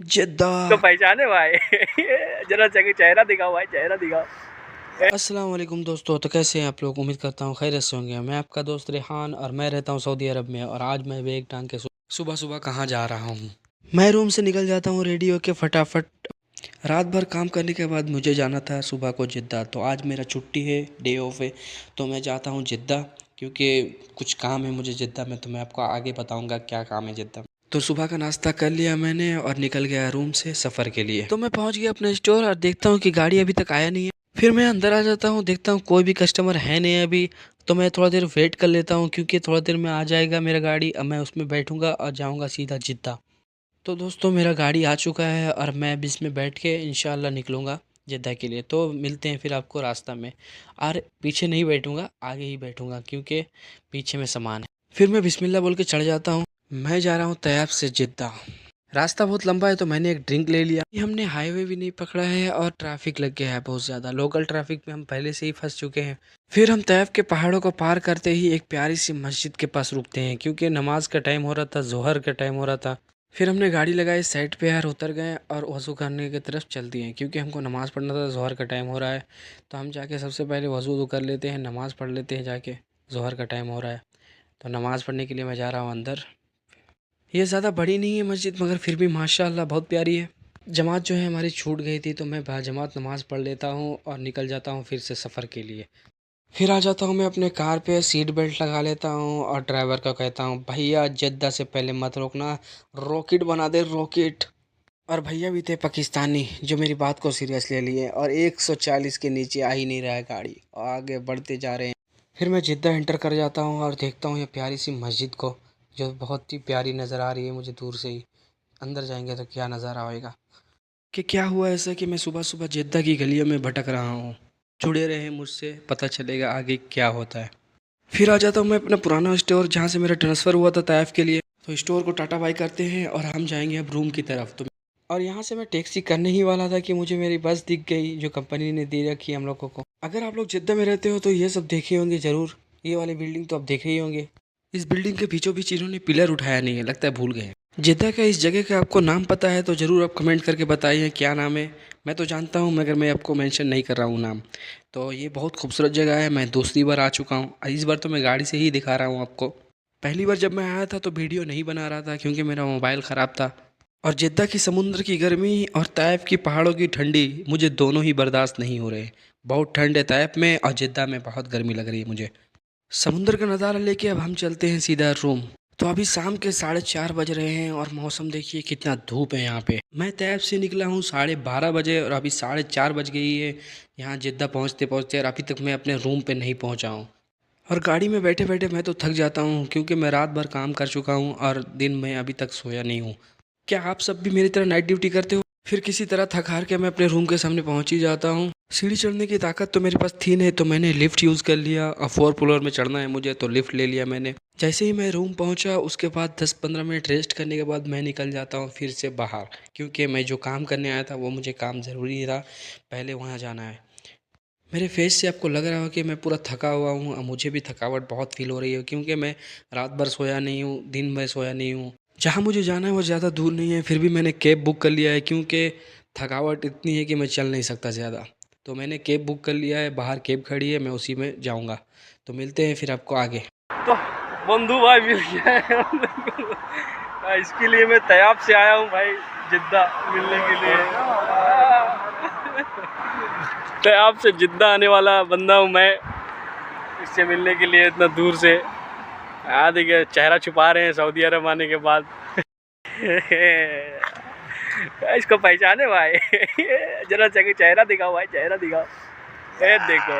जिद्दा। तो पहचाने भाई। जरा चेहरा दिखाओ भाई, चेहरा दिखाओ। अस्सलाम वालेकुम दोस्तों, तो कैसे हैं आप लोग? उम्मीद करता हूँ खैरियत से होंगे। मैं आपका दोस्त रेहान और मैं रहता हूँ सऊदी अरब में। और आज मैं बैग टांग के सुबह सुबह कहाँ जा रहा हूँ। मैं रूम से निकल जाता हूँ रेडी होके फटाफट। रात भर काम करने के बाद मुझे जाना था सुबह को जिद्दा। तो आज मेरा छुट्टी है, डे ऑफ है, तो मैं जाता हूँ जिद्दा क्योंकि कुछ काम है मुझे जिद्दा में। तो मैं आपको आगे बताऊँगा क्या काम है जिद्दा में। तो सुबह का नाश्ता कर लिया मैंने और निकल गया रूम से सफ़र के लिए। तो मैं पहुंच गया अपने स्टोर और देखता हूँ कि गाड़ी अभी तक आया नहीं है। फिर मैं अंदर आ जाता हूँ, देखता हूँ कोई भी कस्टमर है नहीं अभी। तो मैं थोड़ा देर वेट कर लेता हूँ क्योंकि थोड़ा देर में आ जाएगा मेरा गाड़ी। अब मैं उसमें बैठूंगा और जाऊँगा सीधा जिद्दा। तो दोस्तों मेरा गाड़ी आ चुका है और मैं अब इसमें बैठ के इंशाल्लाह निकलूँगा जिद्दा के लिए। तो मिलते हैं फिर आपको रास्ता में। और पीछे नहीं बैठूँगा, आगे ही बैठूँगा क्योंकि पीछे में सामान है। फिर मैं बिस्मिल्लाह बोल के चढ़ जाता हूँ। मैं जा रहा हूँ तैयब से जिद्दा। रास्ता बहुत लंबा है तो मैंने एक ड्रिंक ले लिया। हमने हाईवे भी नहीं पकड़ा है और ट्रैफिक लग गया है बहुत ज़्यादा। लोकल ट्रैफिक में हम पहले से ही फंस चुके हैं। फिर हम तैयब के पहाड़ों को पार करते ही एक प्यारी सी मस्जिद के पास रुकते हैं क्योंकि नमाज का टाइम हो रहा था, जोहर का टाइम हो रहा था। फिर हमने गाड़ी लगाई साइड पे यार, उतर गए और वज़ू करने की तरफ चल दिए क्योंकि हमको नमाज़ पढ़ना था। जोहर का टाइम हो रहा है तो हम जाके सबसे पहले वज़ू कर लेते हैं, नमाज़ पढ़ लेते हैं जाके। जोहर का टाइम हो रहा है तो नमाज़ पढ़ने के लिए मैं जा रहा हूँ अंदर। ये ज़्यादा बड़ी नहीं है मस्जिद मगर फिर भी माशाल्लाह बहुत प्यारी है। जमात जो है हमारी छूट गई थी तो मैं बाजमात नमाज़ पढ़ लेता हूँ और निकल जाता हूँ फिर से सफ़र के लिए। फिर आ जाता हूँ मैं अपने कार पे, सीट बेल्ट लगा लेता हूँ और ड्राइवर को कहता हूँ भैया जद्दा से पहले मत रोकना, रॉकेट बना दे रॉकेट। और भैया भी थे पाकिस्तानी जो मेरी बात को सीरियस ले लिए और 140 के नीचे आ ही नहीं रहा है गाड़ी और आगे बढ़ते जा रहे हैं। फिर मैं जिद्दा एंटर कर जाता हूँ और देखता हूँ ये प्यारी सी मस्जिद को जो बहुत ही प्यारी नज़र आ रही है मुझे दूर से ही। अंदर जाएंगे तो क्या नज़ारा होएगा। कि क्या हुआ ऐसा कि मैं सुबह सुबह जिद्दा की गलियों में भटक रहा हूँ। जुड़े रहे मुझसे, पता चलेगा आगे क्या होता है। फिर आ जाता हूँ मैं अपना पुराना स्टोर जहाँ से मेरा ट्रांसफ़र हुआ था ताइफ के लिए। तो स्टोर को टाटा बाय करते हैं और हम जाएंगे अब रूम की तरफ। तो और यहाँ से मैं टैक्सी करने ही वाला था कि मुझे मेरी बस दिख गई जो कंपनी ने दे रखी है हम लोगों को। अगर आप लोग जिद्दा में रहते हो तो ये सब देखे होंगे ज़रूर। ये वाली बिल्डिंग तो आप देखे ही होंगे। इस बिल्डिंग के बीचों बीच इन्होंने पिलर उठाया नहीं है, लगता है भूल गए हैं। जिद्दा का इस जगह का आपको नाम पता है तो ज़रूर आप कमेंट करके बताइए क्या नाम है। मैं तो जानता हूँ मगर मैं आपको मेंशन नहीं कर रहा हूँ नाम। तो ये बहुत खूबसूरत जगह है। मैं दूसरी बार आ चुका हूँ, इस बार तो मैं गाड़ी से ही दिखा रहा हूँ आपको। पहली बार जब मैं आया था तो वीडियो नहीं बना रहा था क्योंकि मेरा मोबाइल ख़राब था। और जिद्दा की समुद्र की गर्मी और ताइफ की पहाड़ों की ठंडी मुझे दोनों ही बर्दाश्त नहीं हो रहे। बहुत ठंड है ताइफ में और जिद्दा में बहुत गर्मी लग रही है मुझे। समुंदर का नज़ारा लेके अब हम चलते हैं सीधा रूम। तो अभी शाम के 4:30 बज रहे हैं और मौसम देखिए कितना धूप है यहाँ पे। मैं तैब से निकला हूँ 12:30 बजे और अभी 4:30 बज गई है यहाँ जिद्दा पहुँचते पहुँचते और अभी तक मैं अपने रूम पे नहीं पहुँचा हूँ। और गाड़ी में बैठे बैठे मैं तो थक जाता हूँ क्योंकि मैं रात भर काम कर चुका हूँ और दिन में अभी तक सोया नहीं हूँ। क्या आप सब भी मेरी तरह नाइट ड्यूटी करते हो? फिर किसी तरह थक हार के मैं अपने रूम के सामने पहुंच ही जाता हूँ। सीढ़ी चढ़ने की ताकत तो मेरे पास थी नहीं तो मैंने लिफ्ट यूज़ कर लिया और 4 फ्लोर में चढ़ना है मुझे तो लिफ्ट ले लिया मैंने। जैसे ही मैं रूम पहुंचा उसके बाद 10-15 मिनट रेस्ट करने के बाद मैं निकल जाता हूँ फिर से बाहर क्योंकि मैं जो काम करने आया था वो मुझे काम ज़रूरी था, पहले वहाँ जाना है। मेरे फेस से आपको लग रहा हो कि मैं पूरा थका हुआ हूँ और मुझे भी थकावट बहुत फील हो रही है क्योंकि मैं रात भर सोया नहीं हूँ, दिन भर सोया नहीं हूँ। जहाँ मुझे जाना है वो ज़्यादा दूर नहीं है फिर भी मैंने कैब बुक कर लिया है क्योंकि थकावट इतनी है कि मैं चल नहीं सकता ज़्यादा। तो मैंने कैब बुक कर लिया है, बाहर कैब खड़ी है, मैं उसी में जाऊँगा। तो मिलते हैं फिर आपको आगे। तो बंधु भाई मिल गया है हम लोग को। इसके लिए मैं तैयाब से आया हूँ भाई, जिद्दा मिलने के लिए। तैयाब से जिद्दा आने वाला बंदा हूँ मैं, इससे मिलने के लिए इतना दूर से। देखिए चेहरा छुपा रहे हैं सऊदी अरब आने के बाद। इसको पहचाने भाई। जरा चेहरा दिखाओ भाई, चेहरा दिखाओ। देखो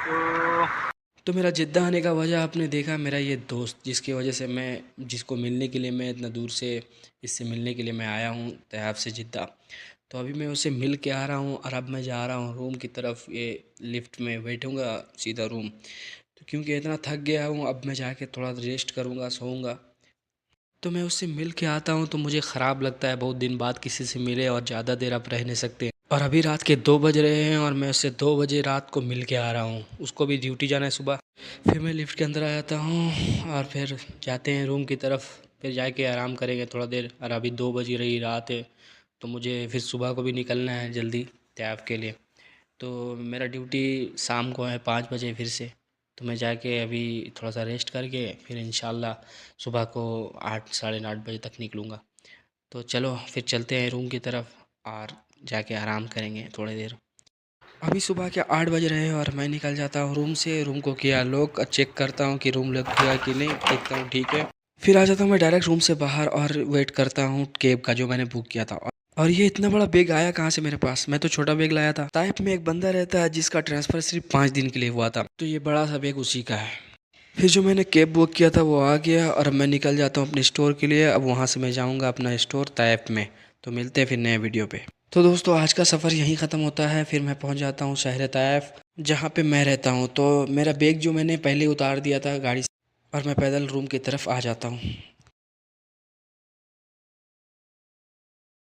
तो तो मेरा जिद्दा आने का वजह आपने देखा, मेरा ये दोस्त जिसकी वजह से मैं जिसको मिलने के लिए मैं इतना दूर से इससे मिलने के लिए मैं आया हूँ तैयाब से जिद्दा। तो अभी मैं उसे मिल के आ रहा हूँ और अब मैं जा रहा हूँ रूम की तरफ। ये लिफ्ट में बैठूँगा सीधा रूम। तो क्योंकि इतना थक गया हूँ अब मैं जाके थोड़ा रेस्ट करूँगा, सोऊंगा। तो मैं उससे मिल के आता हूँ तो मुझे ख़राब लगता है बहुत दिन बाद किसी से मिले और ज़्यादा देर आप रह नहीं सकते। और अभी रात के 2 बज रहे हैं और मैं उससे 2 बजे रात को मिल के आ रहा हूँ। उसको भी ड्यूटी जाना है सुबह। फिर मैं लिफ्ट के अंदर आ जाता हूँ और फिर जाते हैं रूम की तरफ। फिर जाके आराम करेंगे थोड़ा देर। और अभी 2 बज रही रात है, तो मुझे फिर सुबह को भी निकलना है जल्दी तैयार के लिए। तो मेरा ड्यूटी शाम को है 5 बजे फिर से। तो मैं जाके अभी थोड़ा सा रेस्ट करके फिर इंशाल्लाह सुबह को 8 साढ़े 8 बजे तक निकलूँगा। तो चलो फिर चलते हैं रूम की तरफ और जाके आराम करेंगे थोड़ी देर। अभी सुबह के 8 बज रहे हैं और मैं निकल जाता हूँ रूम से। रूम को किया लॉक, चेक करता हूँ कि रूम लॉक किया कि नहीं, देखता हूँ ठीक है। फिर आ जाता हूँ मैं डायरेक्ट रूम से बाहर और वेट करता हूँ कैब का जो मैंने बुक किया था। और ये इतना बड़ा बैग आया कहाँ से मेरे पास? मैं तो छोटा बैग लाया था। ताइप में एक बंदा रहता है जिसका ट्रांसफ़र सिर्फ 5 दिन के लिए हुआ था, तो ये बड़ा सा बैग उसी का है। फिर जो मैंने कैब बुक किया था वो आ गया और अब मैं निकल जाता हूँ अपने स्टोर के लिए। अब वहाँ से मैं जाऊँगा अपना स्टोर ताइप में। तो मिलते हैं फिर नए वीडियो पे। तो दोस्तों आज का सफ़र यहीं ख़त्म होता है। फिर मैं पहुँच जाता हूँ शहर ताइफ, जहाँ पे मैं रहता हूँ। तो मेरा बैग जो मैंने पहले उतार दिया था गाड़ी से और मैं पैदल रूम की तरफ आ जाता हूँ।